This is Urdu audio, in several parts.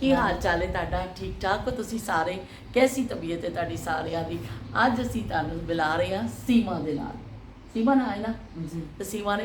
ਕੀ ਹਾਲ ਚਾਲ ਹੈ ਤੁਹਾਡਾ? ਠੀਕ ਠਾਕ ਹੋ ਤੁਸੀਂ ਸਾਰੇ? ਕੈਸੀ ਤਬੀਅਤ ਹੈ ਤੁਹਾਡੀ ਸਾਰਿਆਂ ਦੀ? ਅੱਜ ਅਸੀਂ ਤੁਹਾਨੂੰ ਮਿਲਾ ਰਹੇ ਹਾਂ ਸੀਮਾ ਦੇ ਨਾਲ। ਸੀਮਾ ਨਾ ਹੈ ਨਾ ਜੀ ਤੇ ਸੀਮਾ ਨੇ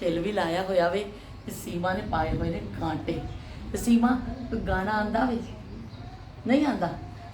ਤਿਲ ਵੀ ਲਾਇਆ ਹੋਇਆ ਵੇ ਤੇ ਸੀਮਾ ਨੇ ਪਾਏ ਹੋਏ ਨੇ ਕਾਂਟੇ। ਤੇ ਸੀਮਾ ਕੋਈ ਗਾਣਾ ਆਂਦਾ ਵੇ? ਨਹੀਂ ਆਂਦਾ?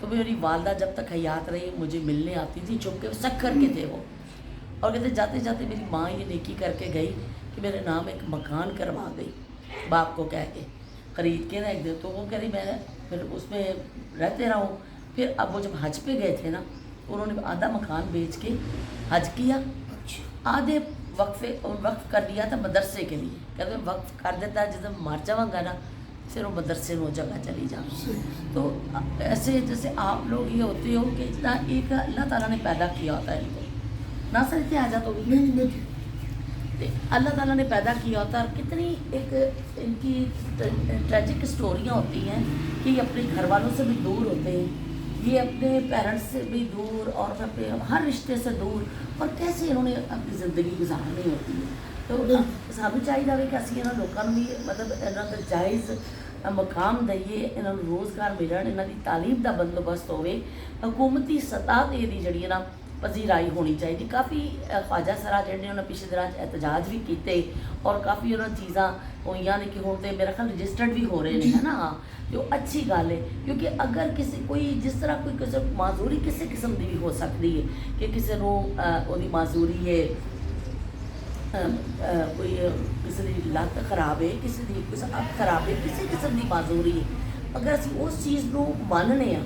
تو میری والدہ جب تک حیات رہی مجھے ملنے آتی تھی، چونکہ سکھر کے تھے وہ، اور کہتے جاتے جاتے میری ماں یہ نیکی کر کے گئی کہ میرے نام ایک مکان کروا گئی باپ کو کہہ کے، خرید کے نا ایک دن، تو وہ کہہ رہی میں پھر اس میں رہتے رہا ہوں۔ پھر اب وہ جب حج پہ گئے تھے نا، انہوں نے آدھا مکان بیچ کے حج کیا، آدھے وقف کر دیا تھا مدرسے کے لیے، کہتے وقف کر دیتا ہے جس مر جاؤں گا نا پھر وہ مدرسے میں وہ جگہ چلی جاؤں۔ تو ایسے جیسے آپ لوگ یہ ہوتے ہو کہ اتنا ایک اللہ تعالیٰ نے پیدا کیا ہوتا ہے ان کو، نہ سر اتنے آ جاتا ہوگی، نہیں میں اللہ تعالیٰ نے پیدا کیا ہوتا ہے، اور کتنی ایک ان کی ٹریجک اسٹوریاں ہوتی ہیں کہ یہ اپنے گھر والوں سے بھی دور ہوتے ہیں، یہ اپنے پیرنٹس سے بھی دور اور اپنے ہر رشتے سے دور، اور کیسے انہوں نے اپنی زندگی گزارنی ہوتی ہے۔ تو سانو چاہیے کہ اسی انہوں لوگوں بھی مطلب انہوں کا جائز مقام دئیے، انہوں روزگار ملن، انہوں کی تعلیم کا بندوبست ہوئے، حکومتی سطح تے دی جڑی ہے نا پذیرائی ہونی چاہیے۔ کافی خواجہ سرا جہاں انہوں نے پچھلے دنوں احتجاج بھی کیتے، اور کافی انہوں نے چیزاں ہوئی نے کہ ہوں تو میرا خیال رجسٹرڈ بھی ہو رہے ہیں ہے نا، ہاں جو اچھی گل ہے، کیونکہ اگر کسی کوئی جس طرح کوئی کسی معذوری کسی قسم کی بھی ہو سکتی ہے کہ کسی نو وہی معذوری ہے، کوئی کسی کی لت خراب ہے، کسی کی کچھ اک خراب ہے، کسی قسم کی معذوری ہے، اگر اسی اس چیز کو ماننے ہاں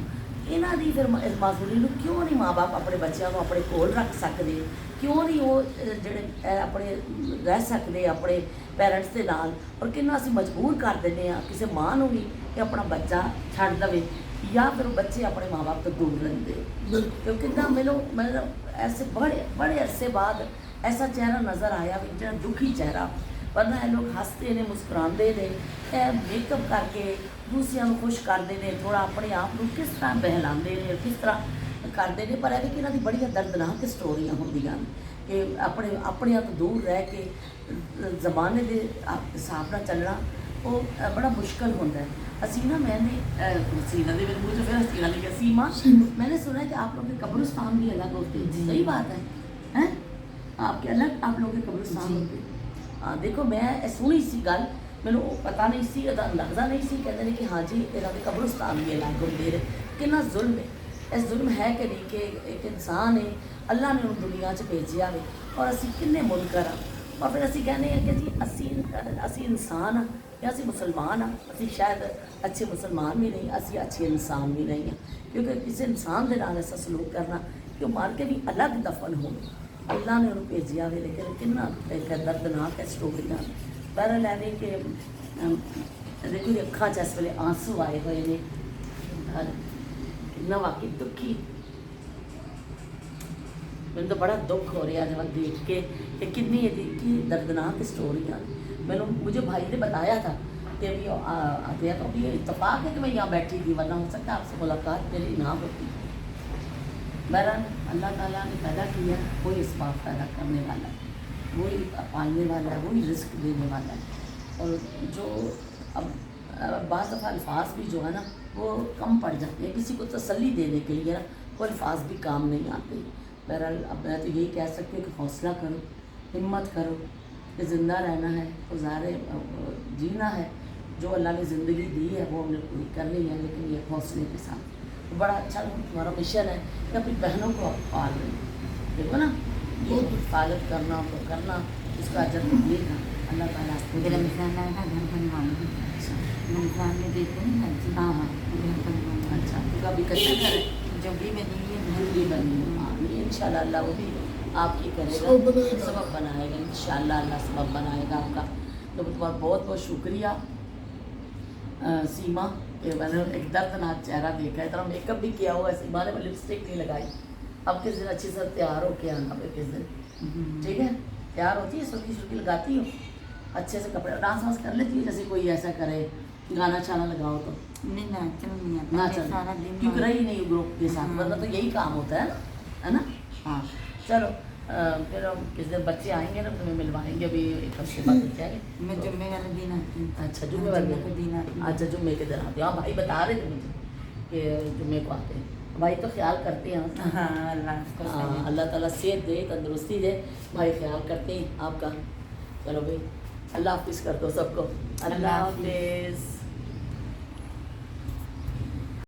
یہاں کی پھر اس معذوری کو کیوں نہیں ماں باپ اپنے بچوں کو اپنے کول رکھ سکتے، کیوں نہیں وہ جڑے اپنے رہ سکتے اپنے پیرنٹس کے نال، اور کنا اسی مجبور کر دینے ہاں کسی ماں نو بھی کہ اپنا بچہ چھڈ دے، یا پھر بچے اپنے ماں باپ تو دور رہتے، تو کتنا میرے ایسے بڑے عرصے بعد ایسا چہرہ نظر آیا بھی جہاں دکھی چہرہ، ورنہ یہ لوگ ہستے نے مسکراندے نے، میک اپ کر کے دوسرے کو خوش کرتے ہیں، تھوڑا اپنے آپ کو کس طرح بہلاندے نے، کس طرح کرتے ہیں، پر یہ کہ یہاں کی بڑی دردناک اسٹوریاں ہوندیاں کہ اپنے تو دور رہ کے زمانے کے حساب نہ چلنا وہ بڑا مشکل ہوتا ہے۔ حسینہ میں نے حسینہ دے میرے منہ سے پھر حسینہ لے گیا، سیما میں نے سنا ہے کہ آپ لوگ کے قبرستان بھی الگ ہوتے ہیں، صحیح بات ہے؟ آپ کے الگ آپ لوگ کے قبرستان ہوتے ہیں؟ ہاں دیکھو میں سنی سی گل، میرے پتہ نہیں سی، لگتا نہیں سی، کہتے ہیں کہ ہاں جی یہاں کے قبرستان بھی الگ ہوتے ہیں۔ کتنا ظلم ہے، اس ظلم ہے کہ نہیں کہ ایک انسان ہے اللہ نے انہوں دنیا چ بھیجا ہے، اور اسی کنے منکر ہاں، اور پھر اسی کہنے ہیں کہ جی اسی انسان ہاں یا اسی مسلمان ہاں، اسی شاید اچھے مسلمان بھی نہیں، اسی اچھے انسان بھی نہیں ہیں، کیونکہ کسی انسان کے نال ایسا سلوک کرنا کہ وہ مار کے بھی الگ دفن ہو، اللہ نے انہوں بھیجا ہوئے، لیکن کتنا ایک دردناک ہے اسٹوریاں۔ بہرحال ہے کہ دیکھو یہ اکھاں چ اس ویلے آنسو آئے ہوئے نے، کتنا واقعی دکھی، میرے تو بڑا دکھ ہو رہا جب دیکھ کے کہ کتنی یہ دردناک اسٹوریاں۔ مجھے بھائی نے بتایا تھا کہ بھی آتے ہیں، تو ابھی اتفاق ہے کہ میں یہاں بیٹھی تھی، ورنہ ہو سکتا ہے آپ سے ملاقات میری نہ ہوتی۔ بہرحال اللہ تعالیٰ نے پیدا کیا، وہی اسباب پیدا کرنے والا ہے، وہی پالنے والا ہے، وہی رزق دینے والا ہے، اور جو اب بعض دفعہ الفاظ بھی جو ہے نا وہ کم پڑ جاتے ہیں، کسی کو تسلی دینے کے لیے نا وہ الفاظ بھی کام نہیں آتے۔ بہرحال اب میں تو یہی کہہ سکتی ہوں کہ حوصلہ کرو، ہمت کرو، کہ زندہ رہنا ہے، گزارے جینا ہے، جو اللہ نے زندگی دی ہے وہ ہم نے پوری کرنی ہے، لیکن یہ حوصلے کے ساتھ۔ بڑا اچھا تمہارا مشن ہے کہ اپنی بہنوں کو آپ پال رہے ہیں، دیکھو نا یہ حفاظت کرنا تو کرنا، اس کا اجر ملے گا اللہ تعالیٰ آپ کو۔ میرا مثال ہے نا گھر بنوانا، رمضان میں دیتے ہیں نا جی، ہاں ہاں گھر بنوانا، اچھا، تو کبھی کچا گھر ہے جو بھی بنی ہے گھر بھی بنی ہے، ان شاء اللہ اللہ وہ بھی آپ کی کرے گا، سبب بنائے گا، ان شاء اللہ اللہ سبب بنائے گا آپ کا۔ تو تمہارا بہت بہت شکریہ سیما، کہ میں نے ایک دردناک چہرہ دیکھا ہے، طرح میک اپ بھی کیا ہوا ہے، سیما نے لپسٹک نہیں لگائی، اب کس دن اچھی سے تیار ہو کے آنا پھر کس دن، ٹھیک ہے؟ تیار ہوتی ہے، سرخی سرخی لگاتی ہو، اچھے سے کپڑے ڈانس وانس کر لیتی ہے، جیسے کوئی ایسا کرے گانا چھانا لگاؤ تو نہیں ناچنا نہیں آتا، نہ میں چل سارا دن کیونکہ رہی نہیں گروپ کے ساتھ، ورنہ تو یہی کام ہوتا ہے نا؟ ہاں چلو پھر ہم کس دن بچے آئیں گے نا تمہیں ملوائیں گے، ابھی ایک ہفتے بعد بچے آئیں گے، میں جمعے والے دن آتی ہوں۔ اچھا جمعے والے کے دن آتی ہوں۔ اچھا جمعے کے دن آتے ہیں، ہاں بھائی بتا رہے تھے مجھے کہ جمعے کو آتے ہیں، بھائی تو خیال کرتے ہیں، ہاں اللہ کو ہاں اللہ تعالیٰ صحت دے تندرستی دے، بھائی خیال کرتے ہیں آپ کا۔ چلو بھائی اللہ حافظ کر دو سب کو، اللہ حافظ۔